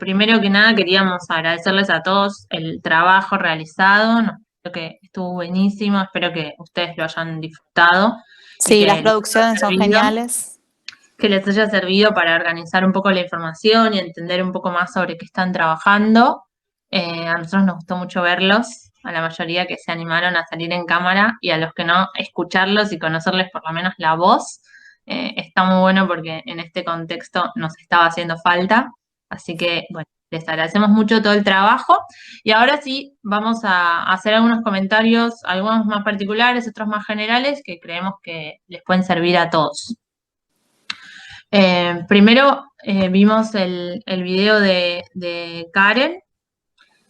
primero que nada queríamos agradecerles a todos el trabajo realizado. Creo que estuvo buenísimo, espero que ustedes lo hayan disfrutado y Sí, las producciones son geniales. que les haya servido para organizar un poco la información y entender un poco más sobre qué están trabajando. A nosotros nos gustó mucho verlos, a la mayoría que se animaron a salir en cámara y a los que no, escucharlos y conocerles por lo menos la voz. Está muy bueno porque en este contexto nos estaba haciendo falta. Así que, bueno, les agradecemos mucho todo el trabajo. Y ahora sí, vamos a hacer algunos comentarios, algunos más particulares, otros más generales, que creemos que les pueden servir a todos. Primero vimos el video de Karen.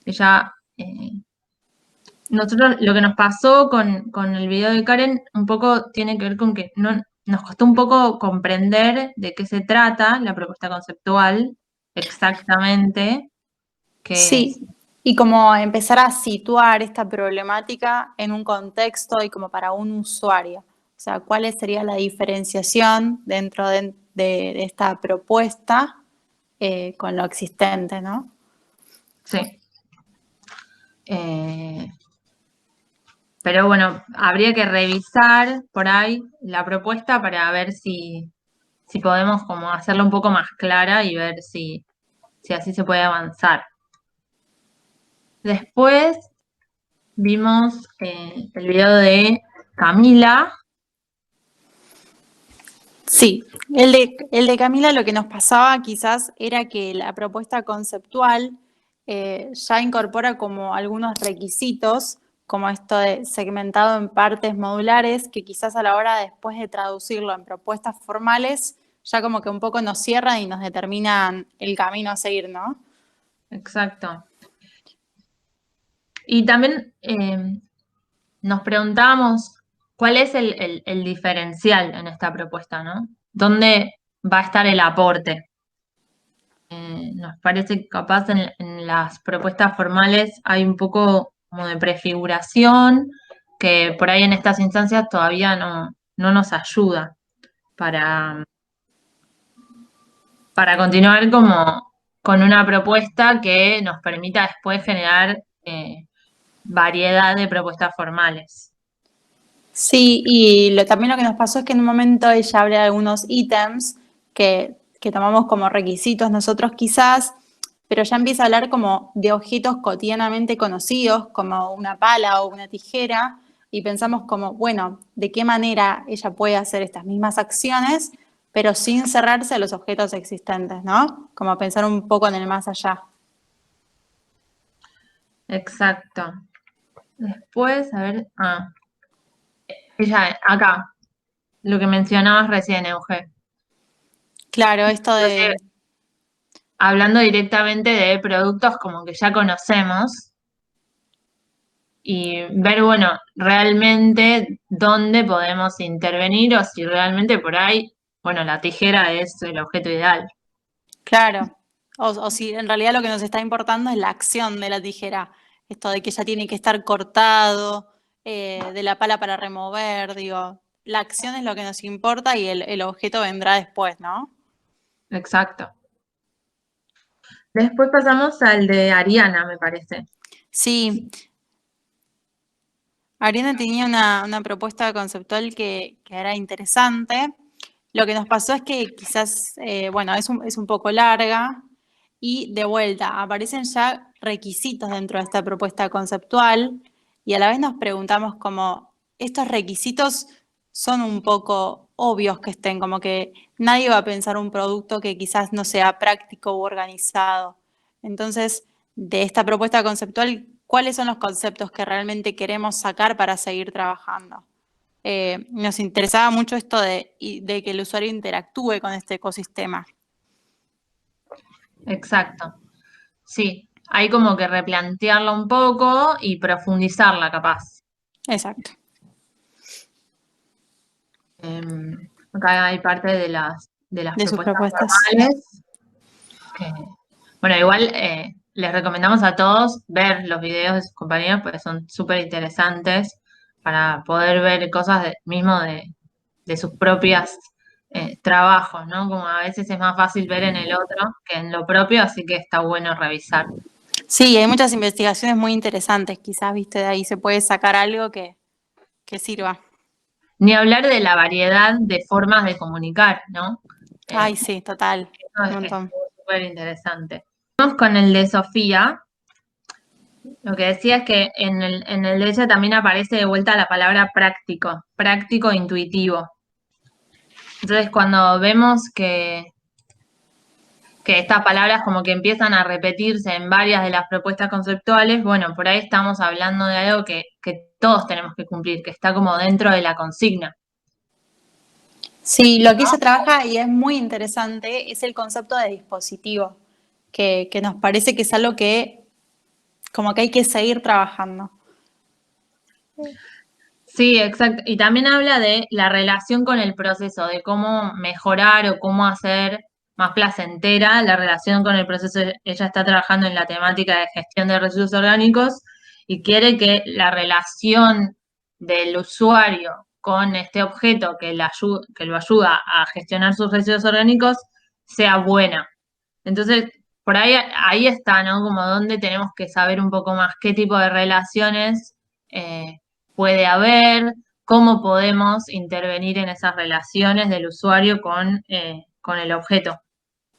Ella, nosotros lo que nos pasó con el video de Karen un poco tiene que ver con que no, nos costó un poco comprender de qué se trata la propuesta conceptual exactamente, qué es. Sí, y como empezar a situar esta problemática en un contexto y como para un usuario. O sea, ¿cuál sería la diferenciación dentro de esta propuesta con lo existente, ¿no? Sí. Eh, pero bueno, habría que revisar por ahí la propuesta para ver si podemos como hacerla un poco más clara y ver si así se puede avanzar. Después vimos el video de Camila. Sí, el de Camila lo que nos pasaba quizás era que la propuesta conceptual ya incorpora como algunos requisitos, como esto de segmentado en partes modulares, que quizás a la hora después de traducirlo en propuestas formales, ya como que un poco nos cierran y nos determinan el camino a seguir, ¿no? Exacto. Y también nos preguntábamos cuál es el diferencial en esta propuesta, ¿no? ¿Dónde va a estar el aporte? Nos parece que capaz en las propuestas formales hay un poco como de prefiguración, que por ahí en estas instancias todavía no nos ayuda para, para continuar como con una propuesta que nos permita después generar variedad de propuestas formales. Sí, y también lo que nos pasó es que en un momento ella habla de algunos ítems que tomamos como requisitos nosotros quizás, pero ya empieza a hablar como de objetos cotidianamente conocidos, como una pala o una tijera, y pensamos como, bueno, ¿de qué manera ella puede hacer estas mismas acciones, pero sin cerrarse a los objetos existentes, ¿no? Como pensar un poco en el más allá. Exacto. Después, a ver, ella, acá, lo que mencionabas recién, Euge. Claro, esto Inclusive, de hablando directamente de productos como que ya conocemos y ver, bueno, realmente dónde podemos intervenir o si realmente por ahí, bueno, la tijera es el objeto ideal. claro, o si en realidad lo que nos está importando es la acción de la tijera, esto de que ya tiene que estar cortado, de la pala para remover, digo, la acción es lo que nos importa y el objeto vendrá después, ¿no? Exacto. Después pasamos al de Ariana, me parece. Sí, Ariana tenía una propuesta conceptual que era interesante. Lo que nos pasó es que quizás, bueno, es un poco larga y de vuelta aparecen ya requisitos dentro de esta propuesta conceptual y a la vez nos preguntamos como, ¿estos requisitos son un poco obvios que estén? Como que nadie va a pensar un producto que quizás no sea práctico u organizado. Entonces, de esta propuesta conceptual, ¿cuáles son los conceptos que realmente queremos sacar para seguir trabajando? Nos interesaba mucho esto de que el usuario interactúe con este ecosistema. Exacto. Sí, hay como que replantearla un poco y profundizarla capaz. Exacto. Acá hay parte de las De sus propuestas propuestas. formales. que- bueno, igual les recomendamos a todos ver los videos de sus compañeros porque son súper interesantes para poder ver cosas mismo de sus propias trabajos, ¿no? Como a veces es más fácil ver en el otro que en lo propio, así que está bueno revisar. Sí, hay muchas investigaciones muy interesantes, quizás, viste, de ahí se puede sacar algo que sirva. Ni hablar de la variedad de formas de comunicar, ¿no? Ay, sí, total, un Eso es montón. súper interesante. Vamos con el de Sofía. Lo que decía es que en el de ella también aparece de vuelta la palabra práctico, práctico intuitivo. Entonces, cuando vemos que estas palabras como que empiezan a repetirse en varias de las propuestas conceptuales, bueno, por ahí estamos hablando de algo que todos tenemos que cumplir, que está como dentro de la consigna. Sí, lo que ella trabaja y es muy interesante es el concepto de dispositivo, que nos parece que es algo que como que hay que seguir trabajando. Sí, exacto. Y también habla de la relación con el proceso, de cómo mejorar o cómo hacer más placentera la relación con el proceso. Ella está trabajando en la temática de gestión de residuos orgánicos y quiere que la relación del usuario con este objeto que lo ayuda a gestionar sus residuos orgánicos sea buena. Entonces, por ahí está, ¿no? Como donde tenemos que saber un poco más qué tipo de relaciones puede haber, cómo podemos intervenir en esas relaciones del usuario con el objeto.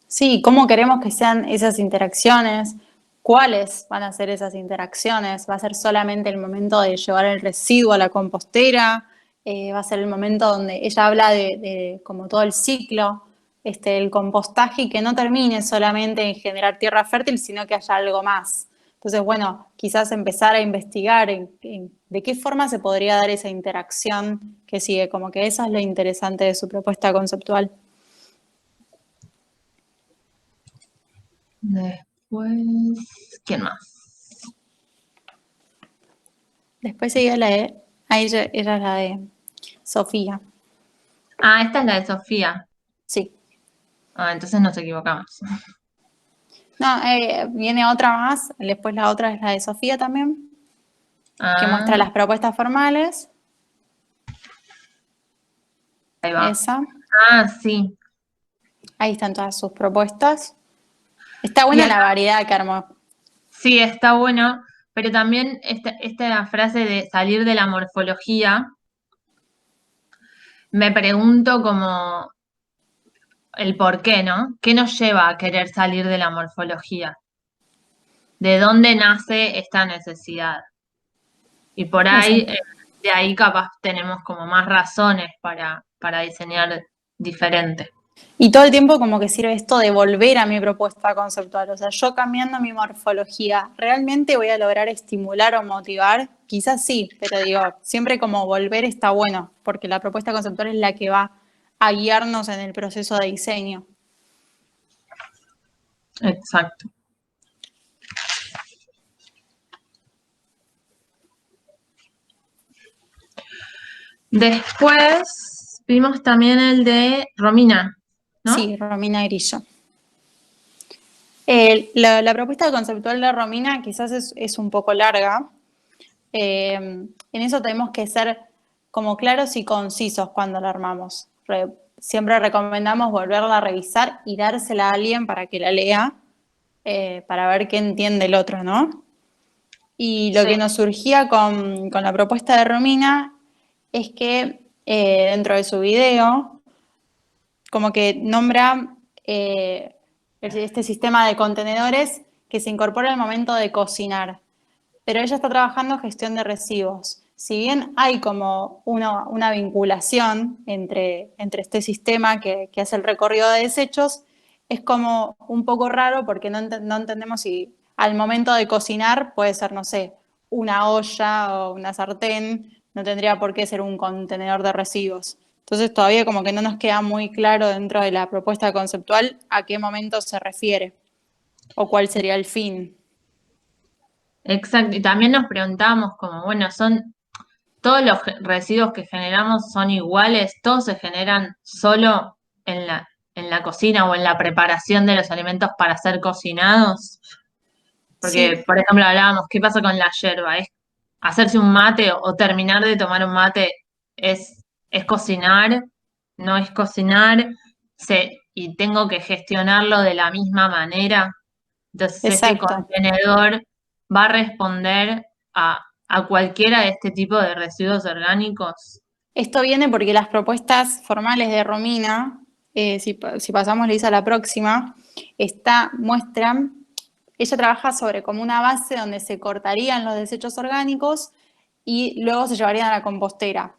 Sí, ¿cómo queremos que sean esas interacciones? ¿Cuáles van a ser esas interacciones? ¿Va a ser solamente el momento de llevar el residuo a la compostera? ¿Va a ser el momento donde ella habla de como todo el ciclo, el compostaje y que no termine solamente en generar tierra fértil, sino que haya algo más? Entonces, bueno, quizás empezar a investigar de qué forma se podría dar esa interacción que sigue, como que eso es lo interesante de su propuesta conceptual. Después, ¿quién más? Después sigue la de, ella es la de Sofía, Ah, esta es la de Sofía. sí. Ah, entonces nos equivocamos. No, viene otra más, después la otra es la de Sofía también, que Ah, muestra las propuestas formales, ahí va. esa, Ah, sí. ahí están todas sus propuestas. Está Y buena acá la variedad que armó. sí, está bueno, pero también esta frase de salir de la morfología, me pregunto como el por qué, ¿no? ¿Qué nos lleva a querer salir de la morfología? ¿De dónde nace esta necesidad? Y por ahí, Eso. de ahí capaz tenemos como más razones para diseñar diferente. Y todo el tiempo como que sirve esto de volver a mi propuesta conceptual. O sea, yo cambiando mi morfología, ¿realmente voy a lograr estimular o motivar? Quizás sí, pero digo, siempre como volver está bueno, porque la propuesta conceptual es la que va a guiarnos en el proceso de diseño. Exacto. Después vimos también el de Romina, ¿no? Sí, Romina Grillo. La propuesta conceptual de Romina quizás es un poco larga. En eso tenemos que ser como claros y concisos cuando la armamos. Siempre recomendamos volverla a revisar y dársela a alguien para que la lea, para ver qué entiende el otro, ¿no? Y lo Sí. que nos surgía con la propuesta de Romina es que dentro de su video, como que nombra este sistema de contenedores que se incorpora al momento de cocinar. Pero ella está trabajando gestión de residuos. Si bien hay como una vinculación entre este sistema que hace el recorrido de desechos, es como un poco raro porque no entendemos si al momento de cocinar puede ser, no sé, una olla o una sartén, no tendría por qué ser un contenedor de residuos. Entonces todavía como que no nos queda muy claro dentro de la propuesta conceptual a qué momento se refiere o cuál sería el fin. Exacto. Y también nos preguntamos como, bueno, son todos los residuos que generamos son iguales, todos se generan solo en la cocina o en la preparación de los alimentos para ser cocinados. Porque, Sí, por ejemplo, hablábamos, ¿qué pasa con la yerba? ¿Es hacerse un mate o terminar de tomar un mate es cocinar? no es cocinar, y tengo que gestionarlo de la misma manera. Entonces, este Exacto. contenedor va a responder a cualquiera de este tipo de residuos orgánicos. Esto viene porque las propuestas formales de Romina, si pasamos Lisa a la próxima, muestran, ella trabaja sobre como una base donde se cortarían los desechos orgánicos y luego se llevarían a la compostera.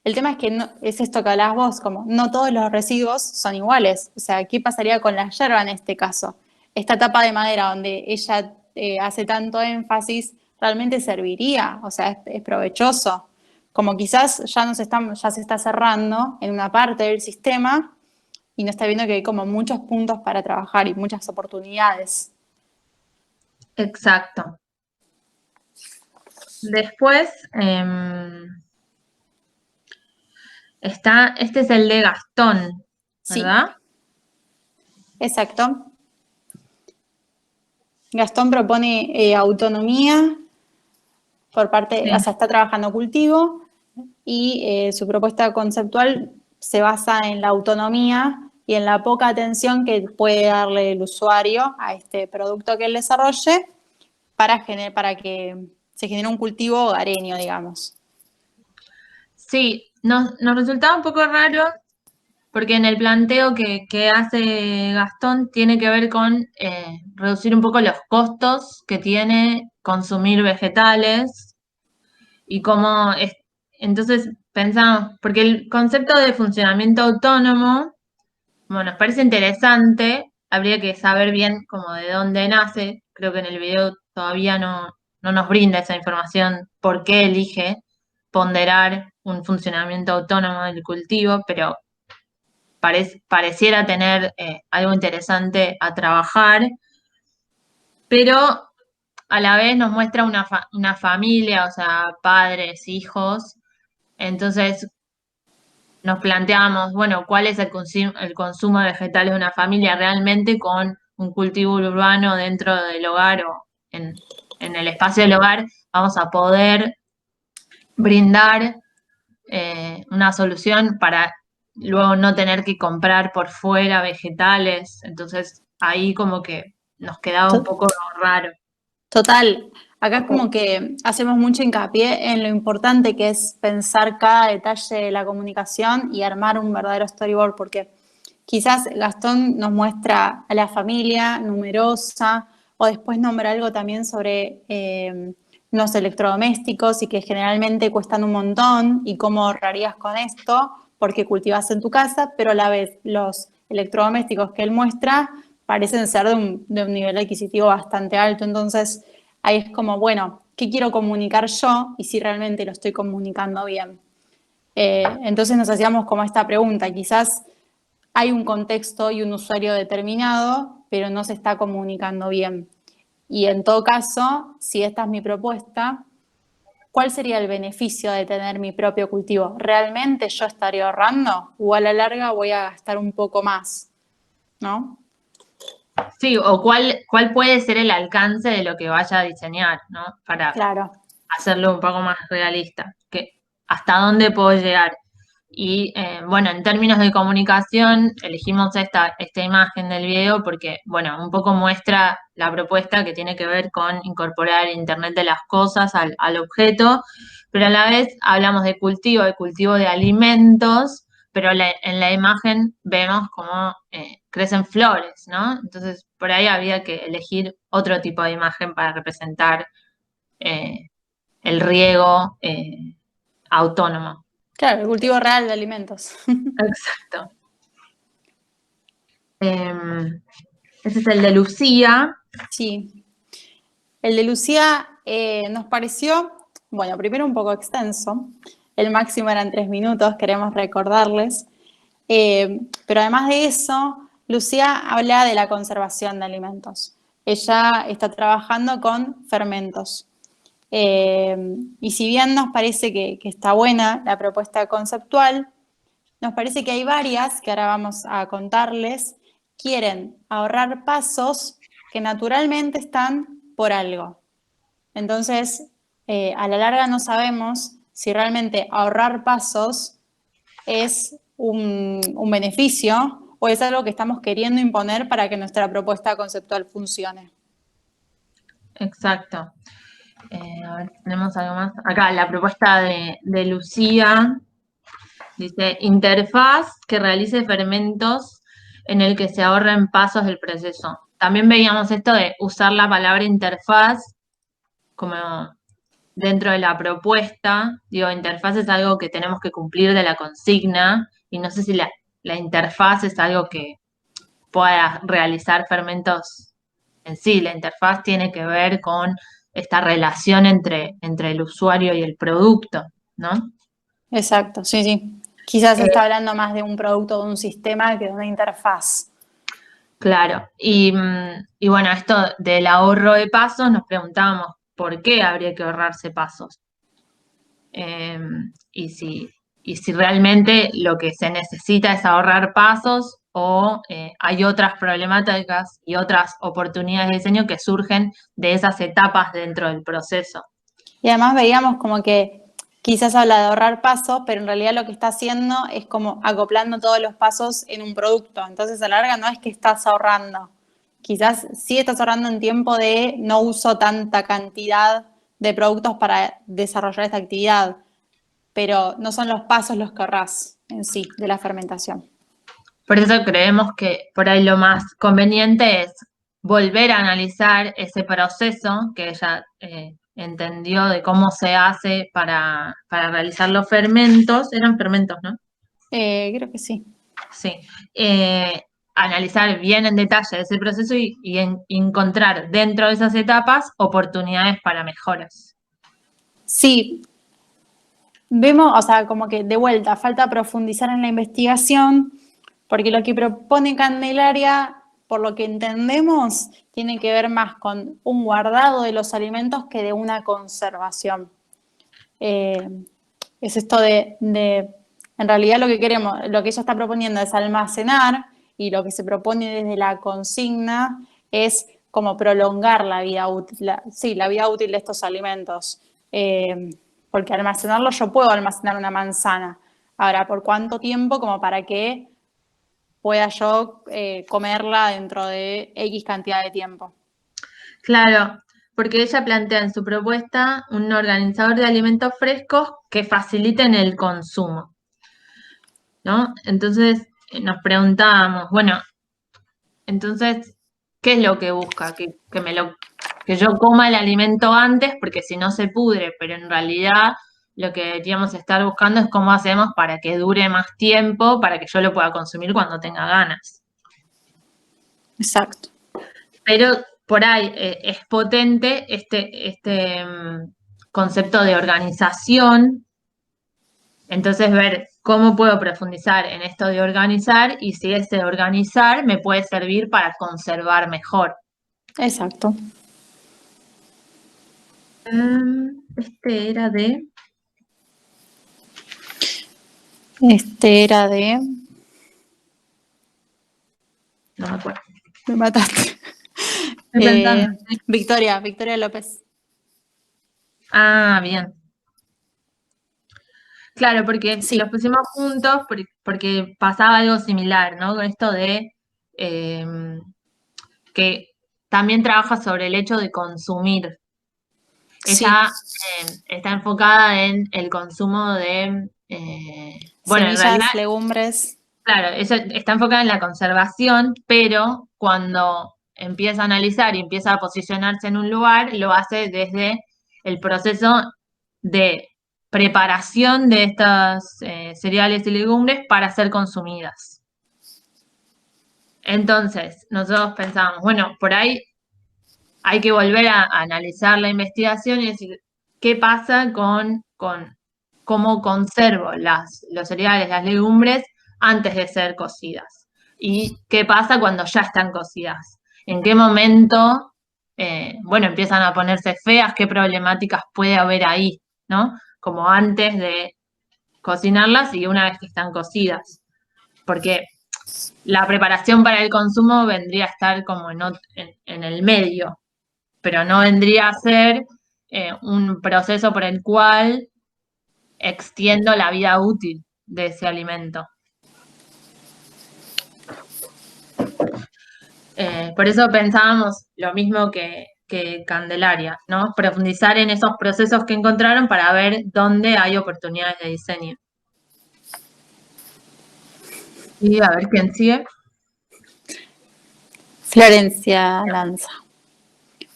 El tema es que es esto que hablabas vos, como no todos los residuos son iguales. O sea, ¿qué pasaría con la yerba en este caso? Esta tapa de madera donde ella hace tanto énfasis, ¿realmente serviría? O sea, es provechoso. Como quizás ya se está cerrando en una parte del sistema y no está viendo que hay como muchos puntos para trabajar y muchas oportunidades. Exacto. Después este es el de Gastón, Sí, ¿verdad? exacto. Gastón propone autonomía por parte, o Sí. sea, está trabajando cultivo y su propuesta conceptual se basa en la autonomía y en la poca atención que puede darle el usuario a este producto que él desarrolle para que se genere un cultivo hogareño, digamos. Sí, nos resultaba un poco raro porque en el planteo que hace Gastón tiene que ver con reducir un poco los costos que tiene consumir vegetales y cómo entonces pensamos, porque el concepto de funcionamiento autónomo, bueno, nos parece interesante, habría que saber bien cómo de dónde nace, creo que en el video todavía no nos brinda esa información, por qué elige ponderar un funcionamiento autónomo del cultivo, pero pareciera tener algo interesante a trabajar, pero a la vez nos muestra una familia, o sea, padres, hijos, entonces nos planteamos, bueno, ¿cuál es el consumo de vegetales de una familia realmente con un cultivo urbano dentro del hogar o en el espacio del hogar? Vamos a poder brindar una solución para luego no tener que comprar por fuera vegetales. Entonces ahí como que nos quedaba un poco raro. Total, acá es como que hacemos mucho hincapié en lo importante que es pensar cada detalle de la comunicación y armar un verdadero storyboard, porque quizás Gastón nos muestra a la familia numerosa o después nombra algo también sobre unos electrodomésticos y que generalmente cuestan un montón y cómo ahorrarías con esto porque cultivas en tu casa, pero a la vez los electrodomésticos que él muestra parecen ser de un nivel adquisitivo bastante alto. Entonces, ahí es como, bueno, ¿qué quiero comunicar yo y si realmente lo estoy comunicando bien? Entonces nos hacíamos como esta pregunta, quizás hay un contexto y un usuario determinado, pero no se está comunicando bien. Y en todo caso, si esta es mi propuesta, ¿cuál sería el beneficio de tener mi propio cultivo? ¿Realmente yo estaría ahorrando o a la larga voy a gastar un poco más? ¿No? Sí, o cuál puede ser el alcance de lo que vaya a diseñar, ¿no? Para Claro. hacerlo un poco más realista, que hasta dónde puedo llegar. Y bueno, en términos de comunicación, elegimos esta imagen del video porque, bueno, un poco muestra la propuesta que tiene que ver con incorporar Internet de las cosas al objeto, pero a la vez hablamos de cultivo de alimentos, pero en la imagen vemos cómo crecen flores, ¿no? Entonces, por ahí había que elegir otro tipo de imagen para representar eh, el riego autónomo. Claro, el cultivo real de alimentos. Exacto. Eh, Ese es el de Lucía. Sí. El de Lucía nos pareció, bueno, primero un poco extenso. El máximo eran 3 minutos, queremos recordarles. Pero además de eso, Lucía habla de la conservación de alimentos. Ella está trabajando con fermentos. Y si bien nos parece que está buena la propuesta conceptual, nos parece que hay varias que ahora vamos a contarles, quieren ahorrar pasos que naturalmente están por algo. Entonces, a la larga no sabemos si realmente ahorrar pasos es un beneficio o es algo que estamos queriendo imponer para que nuestra propuesta conceptual funcione. Exacto. A ver, tenemos algo más. Acá la propuesta de Lucía dice: interfaz que realice fermentos en el que se ahorren pasos del proceso. También veíamos esto de usar la palabra interfaz como dentro de la propuesta. Digo, interfaz es algo que tenemos que cumplir de la consigna y no sé si la interfaz es algo que pueda realizar fermentos en sí. La interfaz tiene que ver con esta relación entre el usuario y el producto, ¿no? Exacto, sí, sí. Quizás Eh, está hablando más de un producto o de un sistema que de una interfaz. claro. Y bueno, esto del ahorro de pasos, nos preguntábamos por qué habría que ahorrarse pasos. Eh, y si, y si realmente lo que se necesita es ahorrar pasos o hay otras problemáticas y otras oportunidades de diseño que surgen de esas etapas dentro del proceso. Y además veíamos como que quizás habla de ahorrar pasos, pero en realidad lo que está haciendo es como acoplando todos los pasos en un producto. Entonces a la larga no es que estás ahorrando. Quizás sí estás ahorrando en tiempo de no uso tanta cantidad de productos para desarrollar esta actividad, pero no son los pasos los que ahorras en sí de la fermentación. Por eso creemos que por ahí lo más conveniente es volver a analizar ese proceso que ella entendió de cómo se hace para realizar los fermentos. Eran fermentos, ¿no? Creo que sí. Sí. Analizar bien en detalle ese proceso y encontrar dentro de esas etapas oportunidades para mejoras. Sí, vemos, o sea, como que de vuelta, falta profundizar en la investigación, porque lo que propone Candelaria, por lo que entendemos, tiene que ver más con un guardado de los alimentos que de una conservación. Eh, es esto en realidad lo que queremos, lo que ella está proponiendo es almacenar y lo que se propone desde la consigna es como prolongar la vida útil, la vida útil de estos alimentos. Porque almacenarlo, yo puedo almacenar una manzana. Ahora, ¿por cuánto tiempo? Como para que pueda yo comerla dentro de X cantidad de tiempo. Claro, porque ella plantea en su propuesta un organizador de alimentos frescos que faciliten el consumo, ¿no? Entonces nos preguntábamos, bueno, entonces, ¿qué es lo que busca? Que yo coma el alimento antes, porque si no se pudre, pero en realidad lo que deberíamos estar buscando es cómo hacemos para que dure más tiempo, para que yo lo pueda consumir cuando tenga ganas. Exacto. Pero por ahí es potente este concepto de organización. Entonces, ver cómo puedo profundizar en esto de organizar y si ese organizar me puede servir para conservar mejor. Exacto. Este era de... Este era de... No me acuerdo. Me mataste. Estoy pensando. Victoria López. Ah, bien. Claro, porque los Sí, pusimos juntos porque pasaba algo similar, ¿no? Con esto de eh, que también trabaja sobre el hecho de consumir. sí. Ella está enfocada en el consumo de, bueno, en realidad, Semillas, legumbres. claro, ella está enfocada en la conservación, pero cuando empieza a analizar y empieza a posicionarse en un lugar, lo hace desde el proceso de preparación de estas cereales y legumbres para ser consumidas. Entonces, nosotros pensábamos, bueno, por ahí hay que volver a analizar la investigación y decir, ¿qué pasa con cómo conservo los cereales, las legumbres antes de ser cocidas? ¿Y qué pasa cuando ya están cocidas? ¿En qué momento, bueno, empiezan a ponerse feas? ¿Qué problemáticas puede haber ahí, ¿no? Como antes de cocinarlas y una vez que están cocidas. Porque la preparación para el consumo vendría a estar como en el medio, pero no vendría a ser un proceso por el cual extiendo la vida útil de ese alimento. Por eso pensábamos lo mismo que Candelaria, ¿no? Profundizar en esos procesos que encontraron para ver dónde hay oportunidades de diseño. Y a ver quién sigue. Florencia Lanza.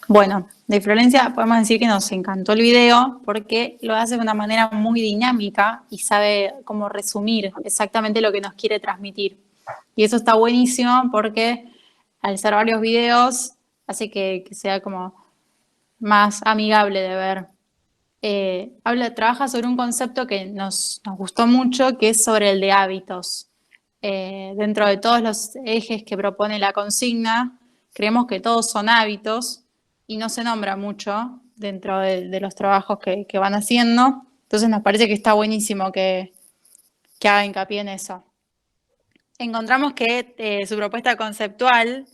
Bueno, de Florencia podemos decir que nos encantó el video porque lo hace de una manera muy dinámica y sabe cómo resumir exactamente lo que nos quiere transmitir. Y eso está buenísimo porque al ser varios videos hace que sea como más amigable de ver. Trabaja sobre un concepto que nos gustó mucho, que es sobre el de hábitos. Dentro de todos los ejes que propone la consigna, creemos que todos son hábitos y no se nombra mucho dentro de los trabajos que van haciendo. Entonces nos parece que está buenísimo que haga hincapié en eso. Encontramos que su propuesta conceptual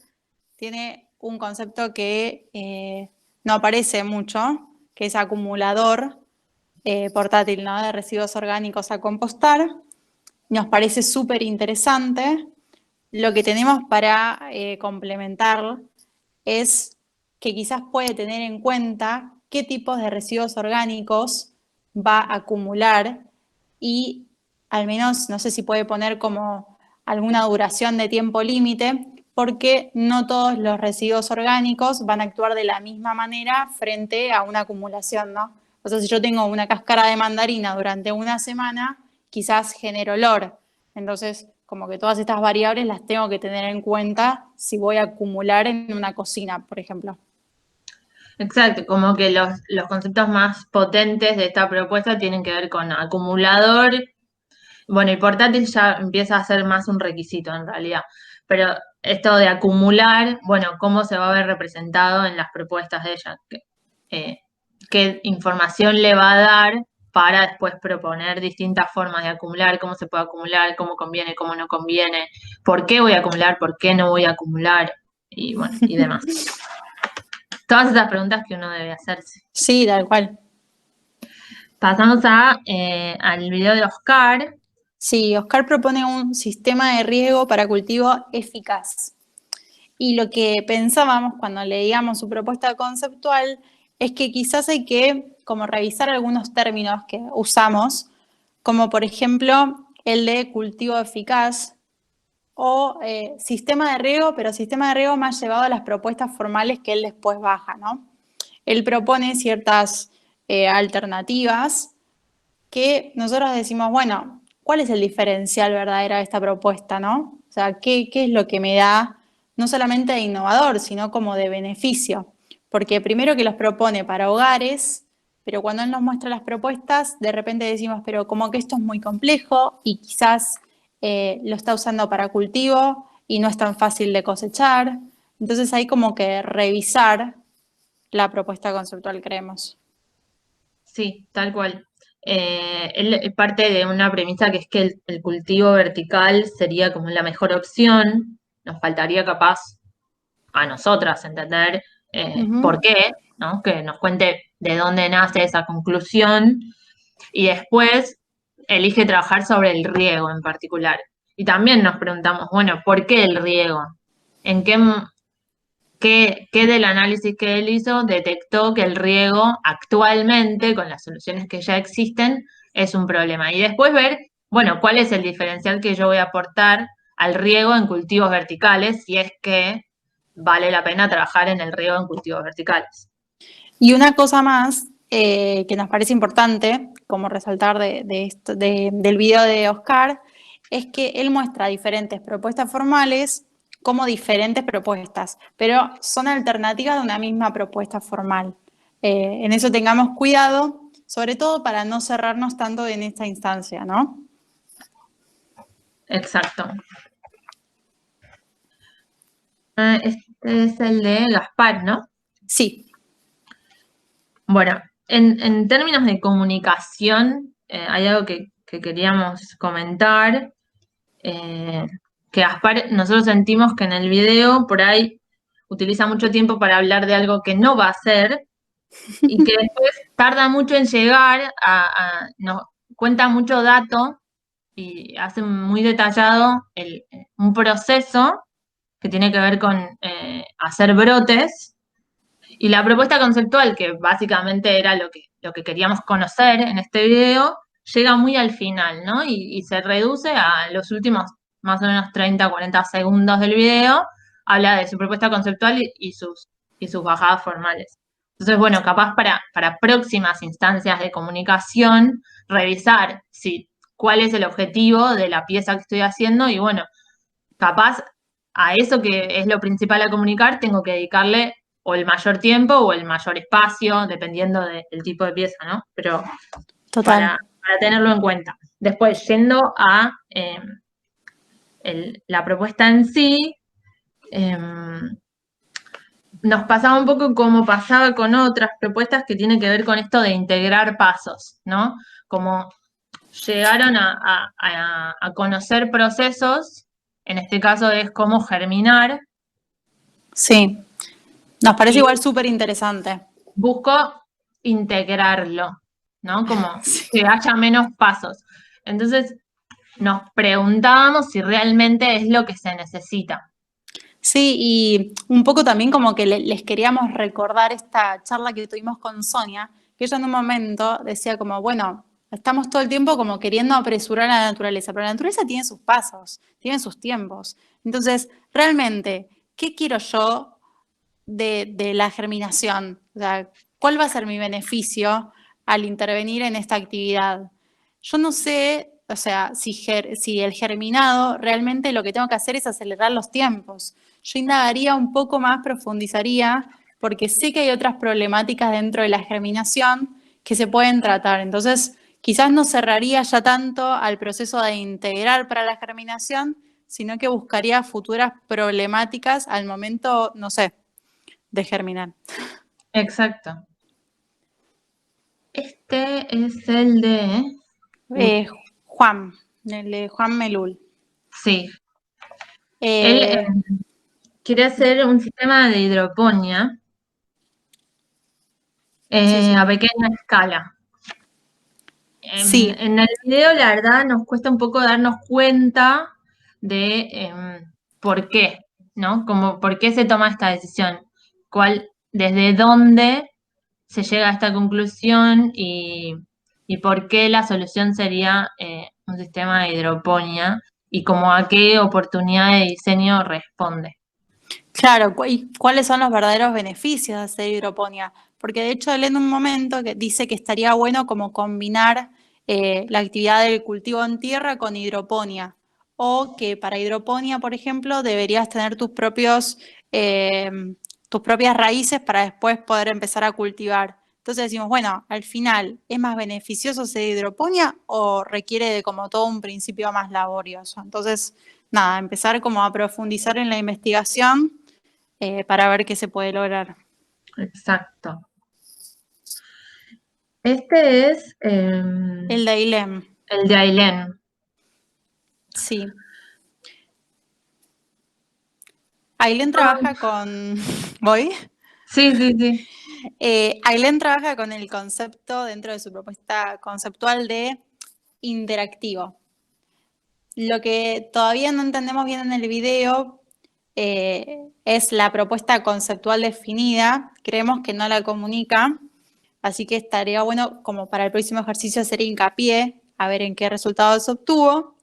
tiene un concepto que no aparece mucho, que es acumulador portátil, ¿no? De residuos orgánicos a compostar. Nos parece súper interesante. Lo que tenemos para complementar es que quizás puede tener en cuenta qué tipos de residuos orgánicos va a acumular y al menos, no sé si puede poner como alguna duración de tiempo límite, porque no todos los residuos orgánicos van a actuar de la misma manera frente a una acumulación, ¿no? O sea, si yo tengo una cáscara de mandarina durante una semana, quizás genere olor. Entonces, como que todas estas variables las tengo que tener en cuenta si voy a acumular en una cocina, por ejemplo. Exacto, como que los conceptos más potentes de esta propuesta tienen que ver con acumulador. Bueno, y portátil ya empieza a ser más un requisito en realidad. Pero esto de acumular, bueno, ¿cómo se va a ver representado en las propuestas de ella? ¿Qué información le va a dar para después proponer distintas formas de acumular? ¿Cómo se puede acumular? ¿Cómo conviene? ¿Cómo no conviene? ¿Por qué voy a acumular? ¿Por qué no voy a acumular? Y bueno, y demás. Todas esas preguntas que uno debe hacerse. Sí, tal cual. Pasamos al video de Oscar. Sí, Oscar propone un sistema de riego para cultivo eficaz. Y lo que pensábamos cuando leíamos su propuesta conceptual es que quizás hay que como revisar algunos términos que usamos, como por ejemplo el de cultivo eficaz o sistema de riego, pero sistema de riego más llevado a las propuestas formales que él después baja, ¿no? Él propone ciertas alternativas que nosotros decimos, bueno, ¿cuál es el diferencial verdadero de esta propuesta, no? O sea, ¿qué es lo que me da no solamente de innovador, sino como de beneficio? Porque primero que los propone para hogares, pero cuando él nos muestra las propuestas, de repente decimos, pero como que esto es muy complejo y quizás lo está usando para cultivo y no es tan fácil de cosechar. Entonces hay como que revisar la propuesta conceptual, creemos. Sí, tal cual. Él parte de una premisa que es que el cultivo vertical sería como la mejor opción. Nos faltaría capaz a nosotras entender por Ujú. qué, ¿no? Que nos cuente de dónde nace esa conclusión y después elige trabajar sobre el riego en particular. Y también nos preguntamos, bueno, ¿por qué el riego? ¿En qué del análisis que él hizo detectó que el riego actualmente, con las soluciones que ya existen, es un problema? Y después ver, bueno, cuál es el diferencial que yo voy a aportar al riego en cultivos verticales, si es que vale la pena trabajar en el riego en cultivos verticales. Y una cosa más que nos parece importante, como resaltar del video de Oscar, es que él muestra diferentes propuestas formales como diferentes propuestas, pero son alternativas de una misma propuesta formal. En eso tengamos cuidado, sobre todo para no cerrarnos tanto en esta instancia, ¿no? Exacto. Este es el de Gaspar, ¿no? Sí. Bueno, en términos de comunicación, hay algo que queríamos comentar, eh, que Gaspar, nosotros sentimos que en el video por ahí utiliza mucho tiempo para hablar de algo que no va a hacer y que después tarda mucho en llegar nos cuenta mucho dato y hace muy detallado un proceso que tiene que ver con hacer brotes. Y la propuesta conceptual, que básicamente era lo que queríamos conocer en este video, llega muy al final, ¿no? Y se reduce a los últimos más o menos 30, 40 segundos del video. Habla de su propuesta conceptual y sus bajadas formales. Entonces, bueno, capaz para próximas instancias de comunicación, revisar cuál es el objetivo de la pieza que estoy haciendo y bueno, capaz a eso que es lo principal a comunicar, tengo que dedicarle o el mayor tiempo o el mayor espacio, dependiendo del tipo de pieza, ¿no? Pero Total. para tenerlo en cuenta. Después, yendo a la propuesta en sí, nos pasaba un poco como pasaba con otras propuestas que tienen que ver con esto de integrar pasos, ¿no? Como llegaron a conocer procesos, en este caso es cómo germinar, Sí. Nos parece y igual súper interesante. busco integrarlo, ¿no? Como que haya menos pasos. Entonces, nos preguntábamos si realmente es lo que se necesita. Sí, y un poco también como que les queríamos recordar esta charla que tuvimos con Sonia, que ella en un momento decía como, bueno, estamos todo el tiempo como queriendo apresurar a la naturaleza, pero la naturaleza tiene sus pasos, tiene sus tiempos. Entonces, realmente, ¿qué quiero yo de la germinación? O sea, ¿cuál va a ser mi beneficio al intervenir en esta actividad? Yo no sé, o sea, si el germinado realmente lo que tengo que hacer es acelerar los tiempos. Yo indagaría un poco más, profundizaría, porque sé que hay otras problemáticas dentro de la germinación que se pueden tratar. Entonces, quizás no cerraría ya tanto al proceso de integrar para la germinación, sino que buscaría futuras problemáticas al momento, no sé, de germinar. Exacto. Este es el de... Uy, Eh, Juan, el de Juan Melul. sí. Él Eh, quiere hacer un sistema de hidroponía sí, sí. a pequeña escala. Sí, En el video, la verdad, nos cuesta un poco darnos cuenta de por qué, ¿no? Como por qué se toma esta decisión, desde dónde se llega a esta conclusión y por qué la solución sería un sistema de hidroponía y como a qué oportunidad de diseño responde. claro, ¿y cuáles son los verdaderos beneficios de hacer hidroponía? Porque de hecho él en un momento que dice que estaría bueno como combinar la actividad del cultivo en tierra con hidroponía. O que para hidroponía, por ejemplo, deberías tener eh, tus propias raíces para después poder empezar a cultivar. Entonces decimos, bueno, al final, ¿es más beneficioso hacer hidroponía o requiere de como todo un principio más laborioso? Entonces, nada, empezar como a profundizar en la investigación para ver qué se puede lograr. Exacto. Este es El de Ailem, el de Ailén. sí. Ailén trabaja con... ¿Voy? Sí, sí, sí. Ailén trabaja con el concepto dentro de su propuesta conceptual de interactivo. Lo que todavía no entendemos bien en el video es la propuesta conceptual definida. Creemos que no la comunica, así que estaría bueno como para el próximo ejercicio hacer hincapié a ver en qué resultados obtuvo.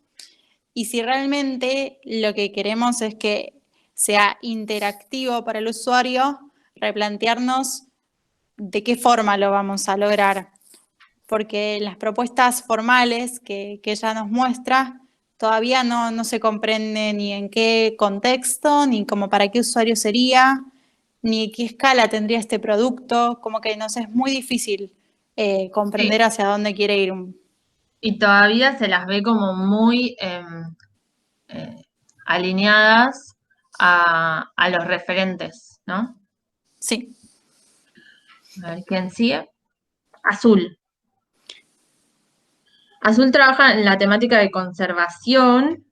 Y si realmente lo que queremos es que sea interactivo para el usuario, replantearnos de qué forma lo vamos a lograr. Porque las propuestas formales que ella nos muestra todavía no se comprende ni en qué contexto, ni como para qué usuario sería, ni qué escala tendría este producto. Como que nos es muy difícil Sí. comprender hacia dónde quiere ir. Y todavía se las ve como muy eh, alineadas a los referentes, ¿no? Sí, A ver quién sigue. Azul. Azul trabaja en la temática de conservación.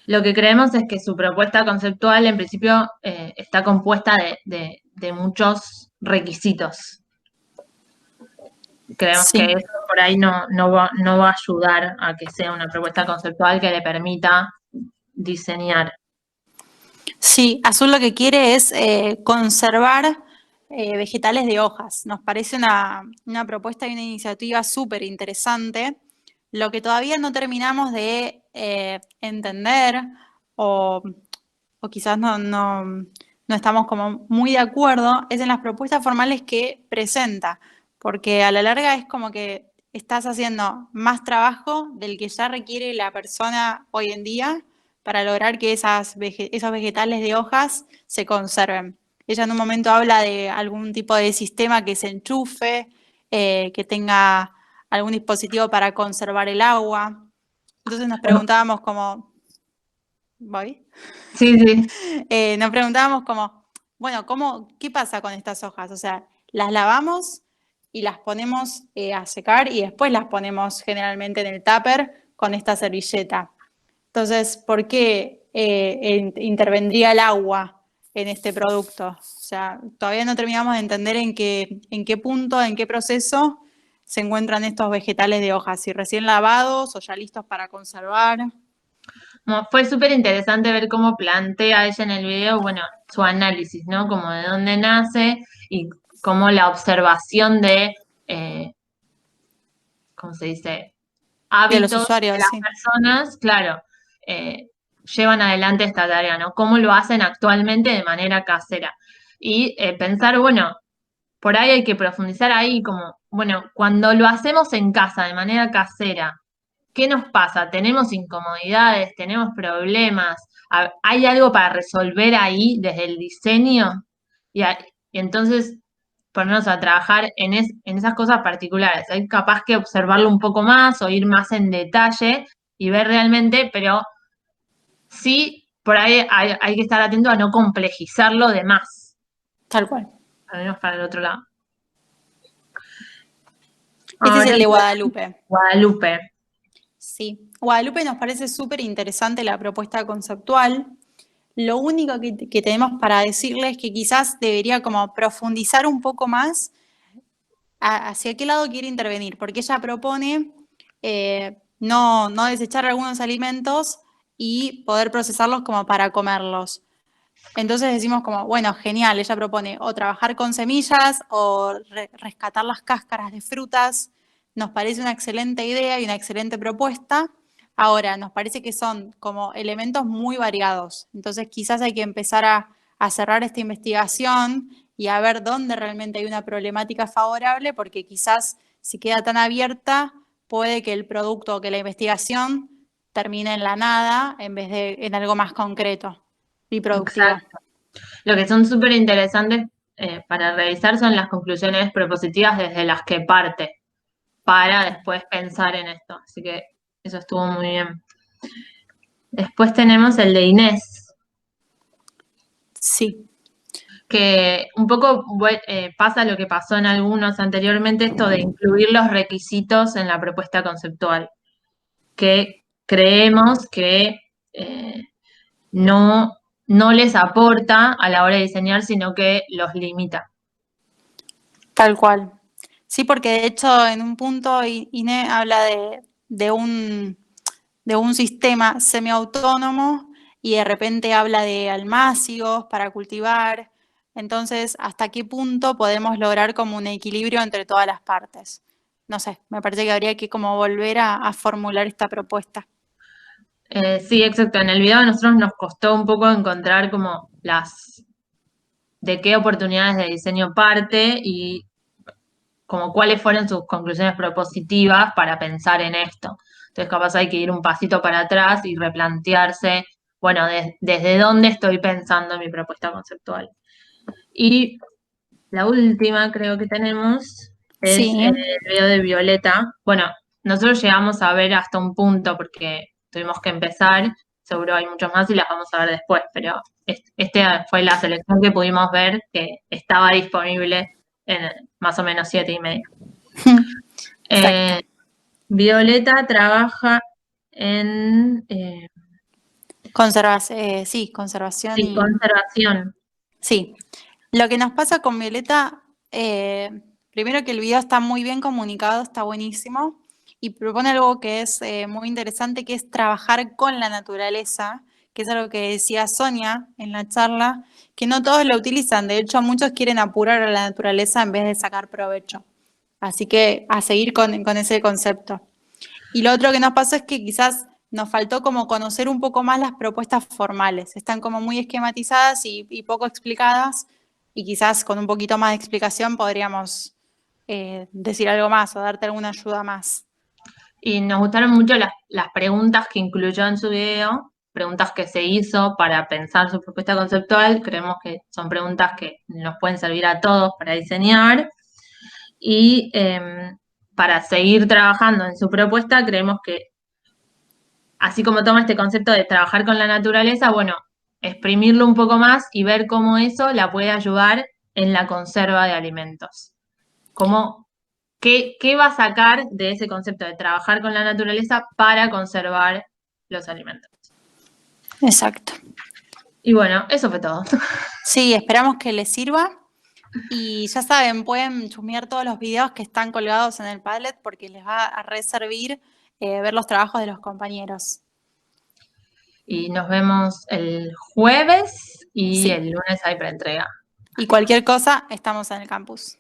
Lo que creemos es que su propuesta conceptual, en principio, está compuesta de muchos requisitos. Creemos que sí. eso por ahí no va a ayudar a que sea una propuesta conceptual que le permita diseñar. Sí, Azul lo que quiere es conservar vegetales de hojas. Nos parece una propuesta y una iniciativa súper interesante. Lo que todavía no terminamos de entender o, o quizás no estamos como muy de acuerdo es en las propuestas formales que presenta, porque a la larga es como que estás haciendo más trabajo del que ya requiere la persona hoy en día para lograr que esos vegetales de hojas se conserven. Ella en un momento habla de algún tipo de sistema que se enchufe, que tenga algún dispositivo para conservar el agua. Entonces nos preguntábamos como, ¿voy? Sí, sí. Nos preguntábamos como, bueno, ¿qué pasa con estas hojas? O sea, las lavamos y las ponemos a secar y después las ponemos generalmente en el tupper con esta servilleta. Entonces, ¿por qué intervendría el agua en este producto? O sea, todavía no terminamos de entender en qué punto, en qué proceso se encuentran estos vegetales de hojas, si recién lavados o ya listos para conservar. Como fue súper interesante ver cómo plantea ella en el video, bueno, su análisis, ¿no? Como de dónde nace y cómo la observación de, eh, ¿cómo se dice? De los Hábitos de usuarios, las sí. personas, claro, llevan adelante esta tarea, ¿no? Cómo lo hacen actualmente de manera casera. Y pensar, bueno, por ahí hay que profundizar ahí, como, bueno, cuando lo hacemos en casa de manera casera, ¿qué nos pasa? ¿Tenemos incomodidades? ¿Tenemos problemas? ¿Hay algo para resolver ahí desde el diseño? Y entonces ponernos a trabajar en esas cosas particulares. Hay capaz que observarlo un poco más o ir más en detalle y ver realmente, pero sí, por ahí hay que estar atento a no complejizarlo de más, Tal cual. al menos para el otro lado. Este es Ahora, el de Guadalupe. Guadalupe. Sí. Guadalupe nos parece súper interesante la propuesta conceptual. Lo único que tenemos para decirles es que quizás debería como profundizar un poco más hacia qué lado quiere intervenir, porque ella propone no desechar algunos alimentos y poder procesarlos como para comerlos. Entonces decimos como, bueno, genial, ella propone o trabajar con semillas o rescatar las cáscaras de frutas. Nos parece una excelente idea y una excelente propuesta. Ahora, nos parece que son como elementos muy variados. Entonces quizás hay que empezar a cerrar esta investigación y a ver dónde realmente hay una problemática favorable, porque quizás si queda tan abierta, puede que el producto o que la investigación termine en la nada en vez de en algo más concreto y productivo. Exacto. Lo que son súper interesantes para revisar son las conclusiones propositivas desde las que parte, para después pensar en esto. Así que eso estuvo muy bien. Después tenemos el de Inés, Sí, que un poco pasa lo que pasó en algunos anteriormente, esto de incluir los requisitos en la propuesta conceptual, que creemos que no, no les aporta a la hora de diseñar, sino que los limita. tal cual. Sí, porque de hecho en un punto Ine habla de un sistema semiautónomo y de repente habla de almácigos para cultivar. Entonces, ¿hasta qué punto podemos lograr como un equilibrio entre todas las partes? No sé, me parece que habría que como volver a formular esta propuesta. Sí, exacto. En el video a nosotros nos costó un poco encontrar como de qué oportunidades de diseño parte y como cuáles fueron sus conclusiones propositivas para pensar en esto. Entonces, capaz hay que ir un pasito para atrás y replantearse, bueno, desde dónde estoy pensando mi propuesta conceptual. Y la última creo que tenemos es Sí, el video de Violeta. Bueno, nosotros llegamos a ver hasta un punto porque tuvimos que empezar, seguro hay muchos más y las vamos a ver después, pero este fue la selección que pudimos ver que estaba disponible en más o menos 7:30. exacto. Eh, Violeta trabaja en Sí, conservación sí, y conservación. sí. Lo que nos pasa con Violeta, primero que el video está muy bien comunicado, está buenísimo, y propone algo que es muy interesante, que es trabajar con la naturaleza, que es algo que decía Sonia en la charla, que no todos lo utilizan. De hecho, muchos quieren apurar a la naturaleza en vez de sacar provecho. Así que a seguir con ese concepto. Y lo otro que nos pasó es que quizás nos faltó como conocer un poco más las propuestas formales. Están como muy esquematizadas y poco explicadas, y quizás con un poquito más de explicación podríamos decir algo más o darte alguna ayuda más. Y nos gustaron mucho las preguntas que incluyó en su video, preguntas que se hizo para pensar su propuesta conceptual. Creemos que son preguntas que nos pueden servir a todos para diseñar. Y para seguir trabajando en su propuesta, creemos que, así como toma este concepto de trabajar con la naturaleza, bueno, exprimirlo un poco más y ver cómo eso la puede ayudar en la conserva de alimentos. ¿Qué va a sacar de ese concepto de trabajar con la naturaleza para conservar los alimentos? Exacto. Y bueno, eso fue todo. Sí, esperamos que les sirva. Y ya saben, pueden chusmear todos los videos que están colgados en el Padlet porque les va a reservir ver los trabajos de los compañeros. Y nos vemos el jueves y Sí. el lunes hay preentrega. Y cualquier cosa, estamos en el campus.